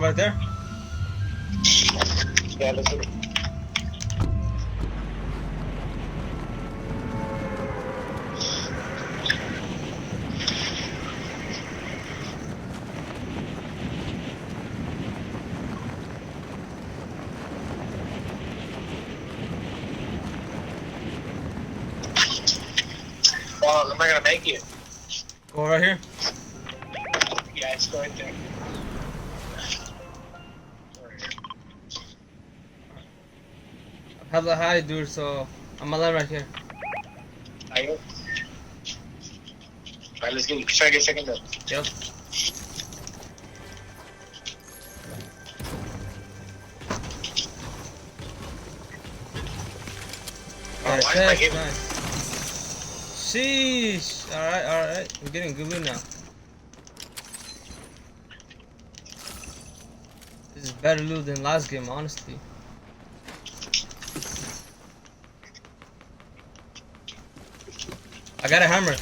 go back there? Yeah, let's do it. Well, am I gonna make it? Go right here. Yeah, it's right there. Hella high, dude, so I'm gonna land right here. I go. Alright, let's get. Try to get second though. Yep. Alright, Yeah, why am I test, getting? nice. Sheesh. Alright. I'm getting good loot now. This is better loot than last game, honestly. I got a hammer.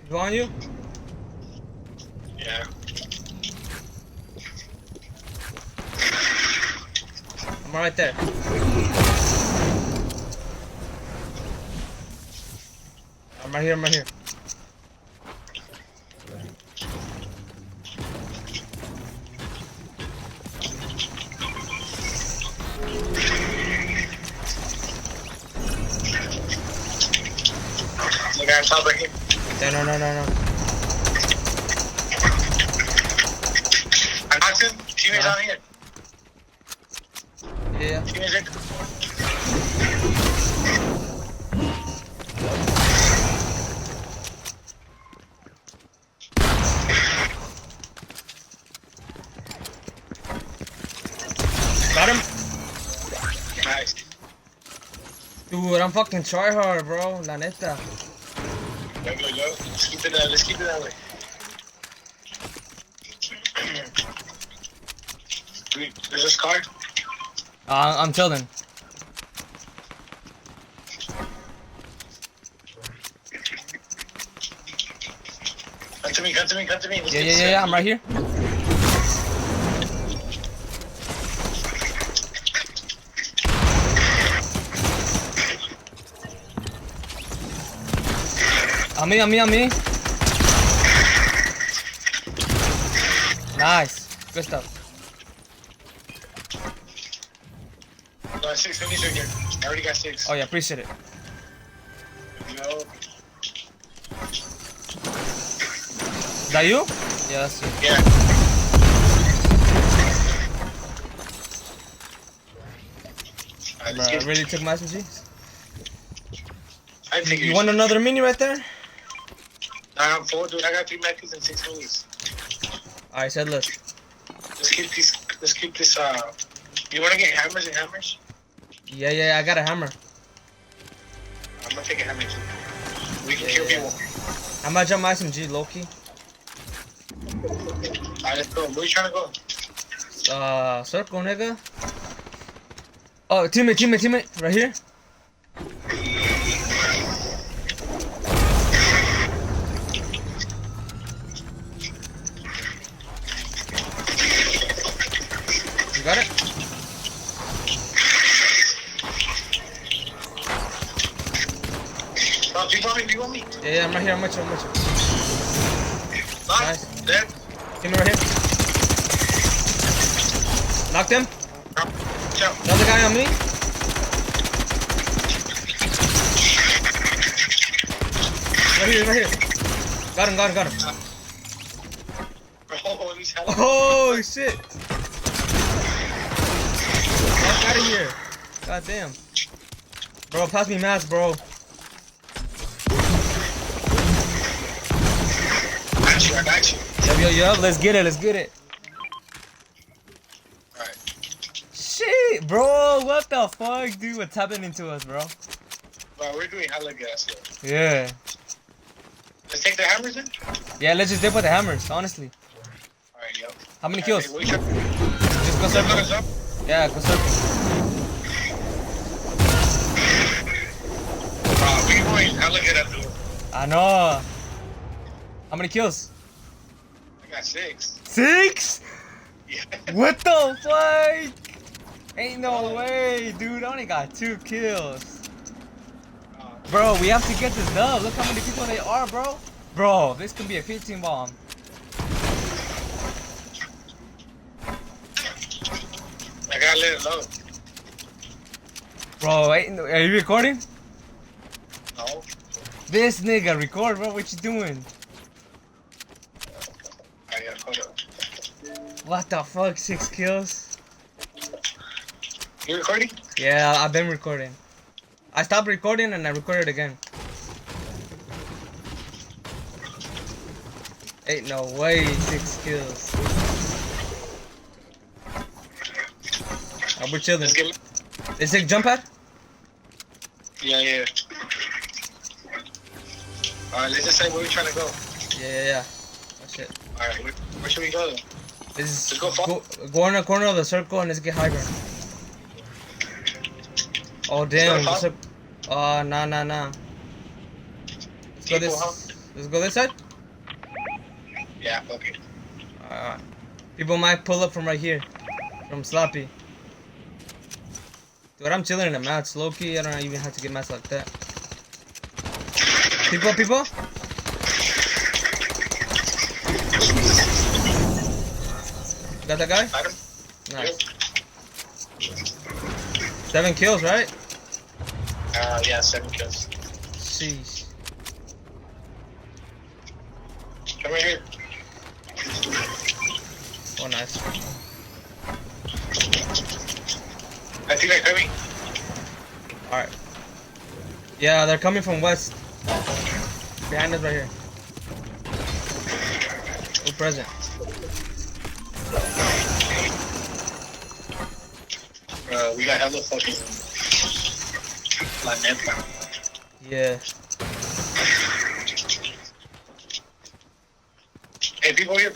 Go on you? Yeah. I'm right there. I'm right here. The guy on top right here. No. I knocked him. Teammates on here. Yeah. Teammates right. Got him? Nice. Dude, I'm fucking tryhard, bro. La neta. Yo. Let's keep it that way. Is this card? I'm chilling. Come to me. Let's get Yeah, I'm right here. On me. Nice. Good stuff. No, 6 minis right here. I already got 6. Oh yeah, appreciate it. Yo. Is that you? Yeah, that's you. Yeah. Alright, let's Bro, get really took my SMG. I think You want another mini right there? Nah, I'm 4, dude. I got 3 mechas and 6 minis. Alright, said let's. Let's keep this, You wanna get hammers and hammers? Yeah, I got a hammer. I'm gonna take a hammer too. We can kill people. I might jump my SMG, low-key. Alright, let's go. Where you trying to go? Circle, nigga. Oh, teammate, right here. You got it? Oh, do you want me? Yeah, I'm right here. I'm with you. Nice. Dead. Teammate right here. Knocked him. Ciao. Another guy on me. Right here. Got him. Oh, he's hella. Oh shit! Fuck out of here! God damn. Bro, pass me mats, bro. I got you. Yo, let's get it. Alright. Shit, bro, what the fuck, dude? What's happening to us, bro? Well, we're doing hella gas though. Yeah. Let's take the hammers in? Yeah, let's just dip with the hammers, honestly. Alright, yo. How many kills? Hey, Let's go circle. Yeah, go circle. B-boy, hella good at doing. I know. How many kills? I got 6. 6? Yeah. What the fuck? Ain't no way, dude. I only got 2 kills. Bro, we have to get this dub. Look how many people they are, bro. Bro, this could be a 15 bomb. I gotta let it load. Bro, are you recording? No. This nigga record, bro. What you doing? I gotta hold up. What the fuck? 6 kills? You recording? Yeah, I've been recording. I stopped recording and I recorded again. Ain't no way 6 kills. We're chilling. Let's get. Is it jump pad? Yeah. Alright, let's just say where we're trying to go. Yeah. Oh shit. Alright, where should we go? This is Let's go far. go in the corner of the circle and let's get high ground. Oh damn. Let's go Nah. Let's go this side? Yeah, okay. People might pull up from right here. From Sloppy. Dude, I'm chilling in the mats. Low-key, I don't even have to get mats like that. People? Got that guy? Got him? Nice. 7 kills, right? Yeah, 7 kills. Sheesh. Come right here. Oh, nice. I think they're coming. Alright. Yeah, they're coming from west. Behind us right here. We're present. We got hella fucking La Neta. Yeah. Hey, people here.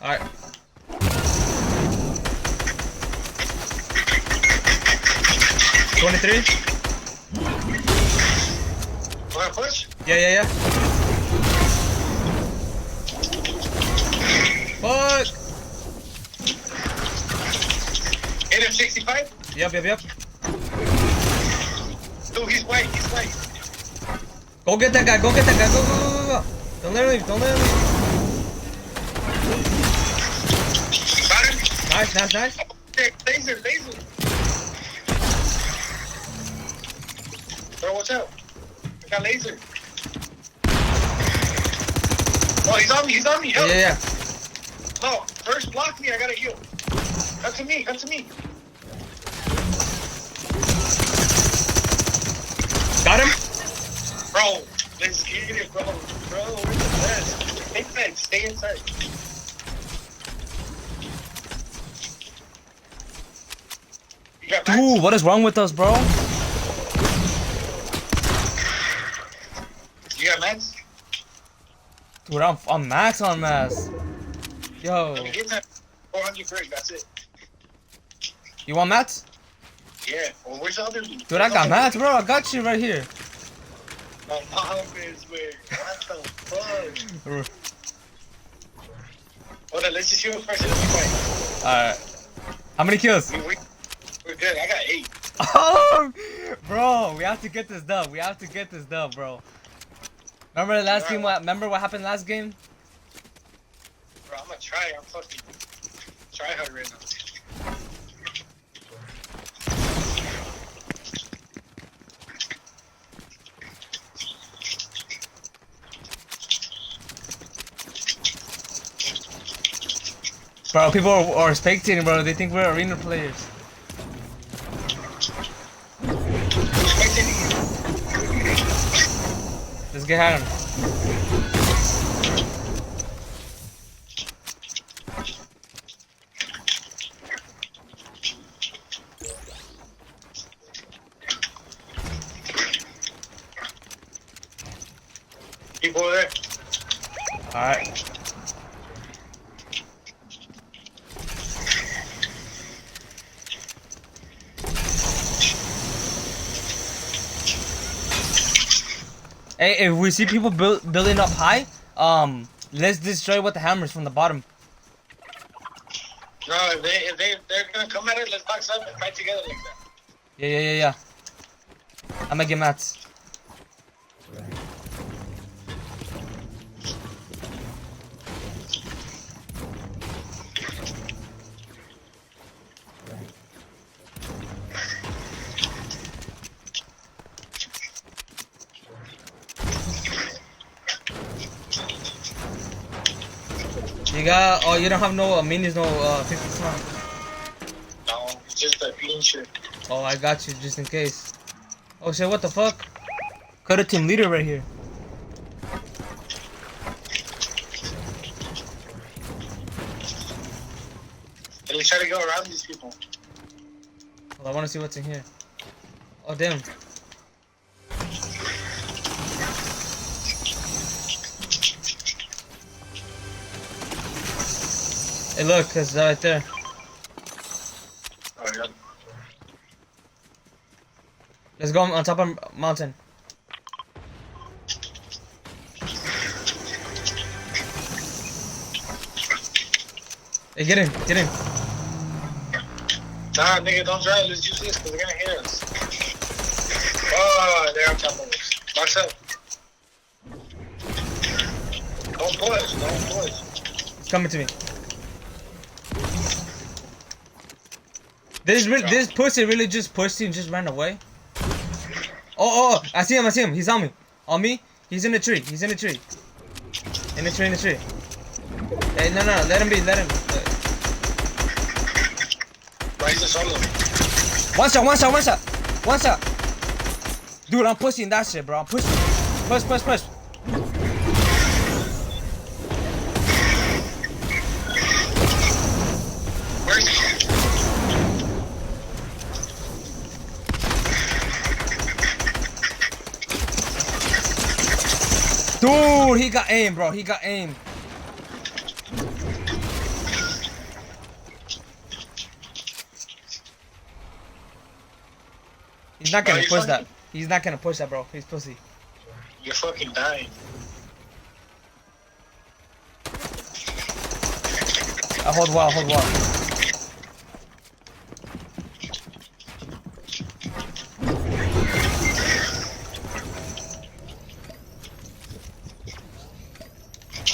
Alright. $23? Wanna push? Yeah. Fuck! Hit him 65? Yep. Dude, he's white. Go get that guy, go. Don't let him leave. Got him? Nice. Okay, laser. Bro, watch out. I got laser. Oh, he's on me. Help. Yeah. No, first block me. I gotta heal. Come to me. Got him? Bro, let's get it, bro. Bro, we're the best. Take that. Stay inside. You got max? Dude, what is wrong with us, bro? You got max? Dude, I'm max on mass. Yo. Let me get that 400 break. That's it. You want mats? Yeah. Well, where's the other? Dude, I got mats, bro. I got you right here. My mom is weird. What the fuck? Hold on, let's just shoot first and then we fight. Alright. How many kills? We're good. I got 8. Oh, bro, we have to get this dub. Bro. Remember the last game? Remember what happened last game? Bro, I'm gonna try. I'm fucking try hard right now. Bro, people are spectating, bro. They think we're arena players. Let's get at him. People over there. Alright. Hey, if we see people building up high, let's destroy with the hammers from the bottom. No, if they're gonna come at it, let's box up and fight together like that. Yeah. I'm gonna get mats. You got, oh, you don't have no minis, no 50 round. No, it's just a bean shit. Oh, I got you just in case. Oh shit, what the fuck? Cut a team leader right here. And we try to go around these people. Well, I want to see what's in here. Oh damn. Hey look, it's right there. Oh, yeah. Let's go on top of mountain. Hey, get in. Nah, nigga, don't drive. Let's use this because they're gonna hear us. Oh, they're on top of us. Box up. Don't push. It's coming to me. This pussy really just pushed you and just ran away. Oh, I see him. He's on me. On me. He's in the tree. In the tree. Hey, no. Let him be. Why is it solo? One shot. Dude, I'm pushing that shit, bro. I'm pushing. Push. Where is he? Dude, he got aim, bro. He's not gonna push that. He's not gonna push that, bro. He's pussy. You're fucking dying. Hold wall.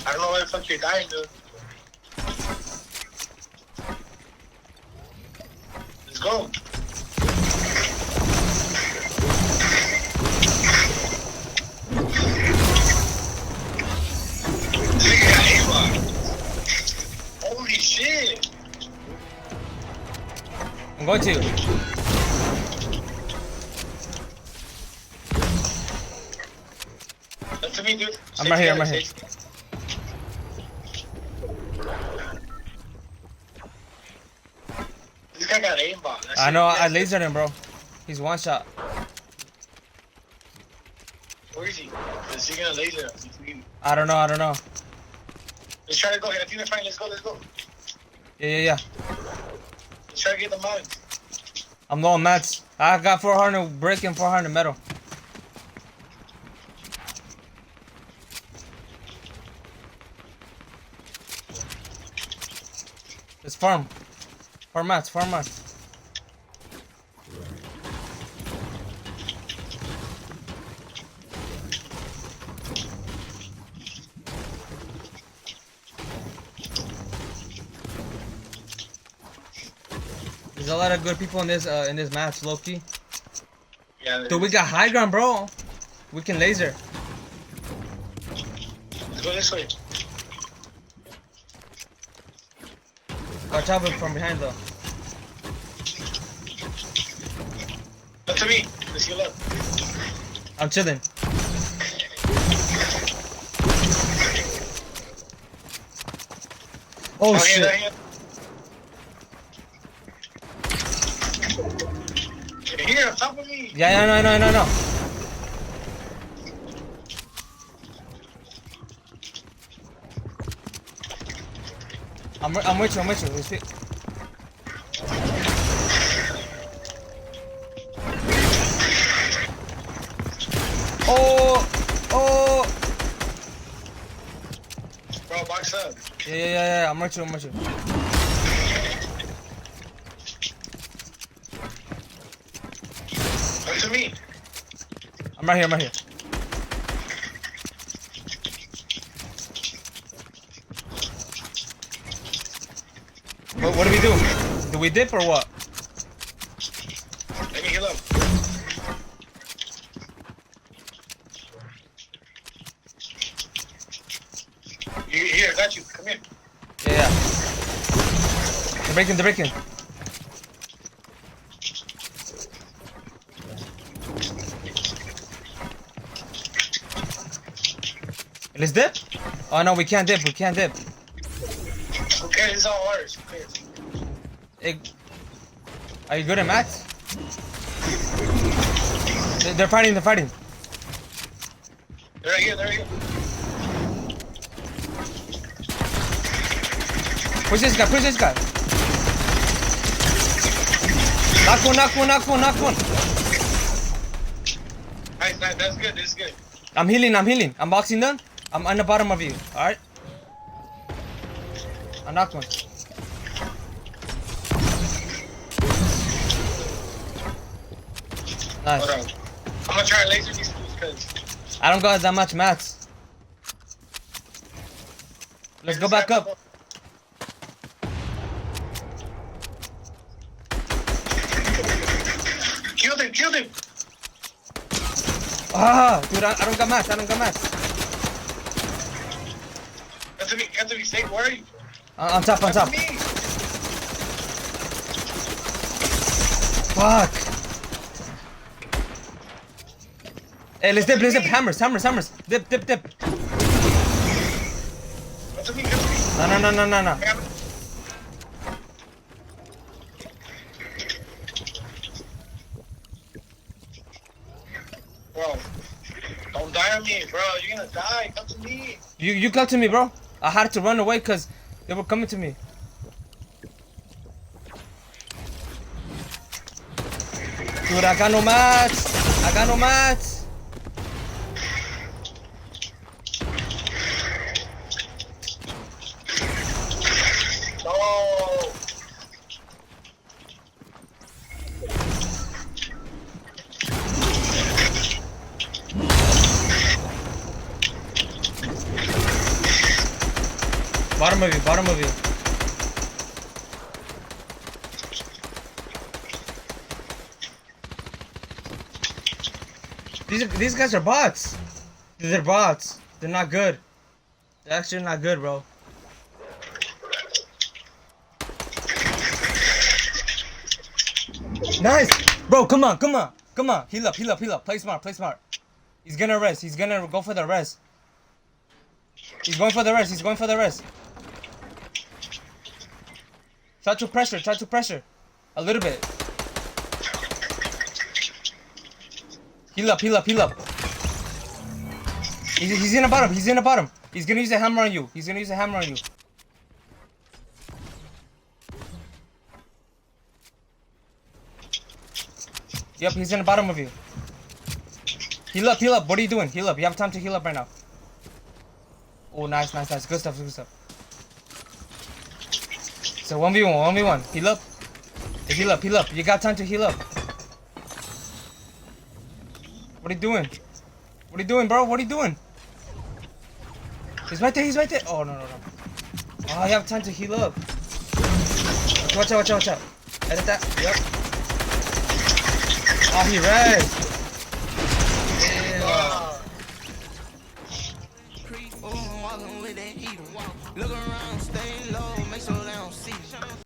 I don't know why the fuck you're dying, dude. Let's go. Nigga got aimbot. Holy shit. I'm going to. Up to me, dude. I'm right here. This guy got aimbot. I know. I lasered him, bro. He's one shot. Where is he? Is he gonna laser us? I don't know. Let's try to go. I think they're fine. Let's go. Yeah. Let's try to get the mines. I'm low on mats. I got 400 brick and 400 metal. Let's farm. Farm mats. There's a lot of good people in this match, Loki. Yeah. Dude, we got high ground, bro. We can laser. Let's go this way. Watch out from behind though. Up to me. Let's heal up. I'm chilling. Oh shit. Here. Here, on top of me. Yeah, no. I'm with you. Let's see. Oh Yeah. I'm right you. Come to me. I'm right here. What do we do? Do we dip or what? Let me heal up. Here, I got you. Come here. Yeah. They're breaking. Let's dip? Oh no, we can't dip. Who cares? It's all ours. Who cares? Are you good at maths? They're fighting. They're right here. Push this guy. Knock one. Nice. That's good. This is good. I'm healing. I'm boxing them. I'm on the bottom of you. Alright? I knocked one. Nice. Hold on. I'm gonna try and laser these fools because I don't got that much mats. Let's go back up. Killed him. Ah, dude, I don't got mats. Have to be safe. Where are you? On top. That's me. Fuck. Hey, let's dip. Hammers. Dip. Come to me. No. Bro, don't die on me, bro. You're gonna die. Come to me. You come to me, bro. I had to run away because they were coming to me. Dude, I got no mats. No. Bottom of you. These guys are bots. They're bots. They're not good. They're actually not good, bro. Nice, bro. Come on. Heal up. Play smart. He's gonna rest. He's gonna go for the rest. He's going for the rest. Try to pressure. A little bit. Heal up. He's in the bottom. He's gonna use a hammer on you. Yep, he's in the bottom of you. Heal up. What are you doing? Heal up. You have time to heal up right now. Oh, nice. Good stuff. So 1v1. Heal up. You got time to heal up. What are you doing, bro? He's right there. Oh, no. Oh, you have time to heal up. Watch out. Edit that. Yep. Oh, he rezzed. Look around.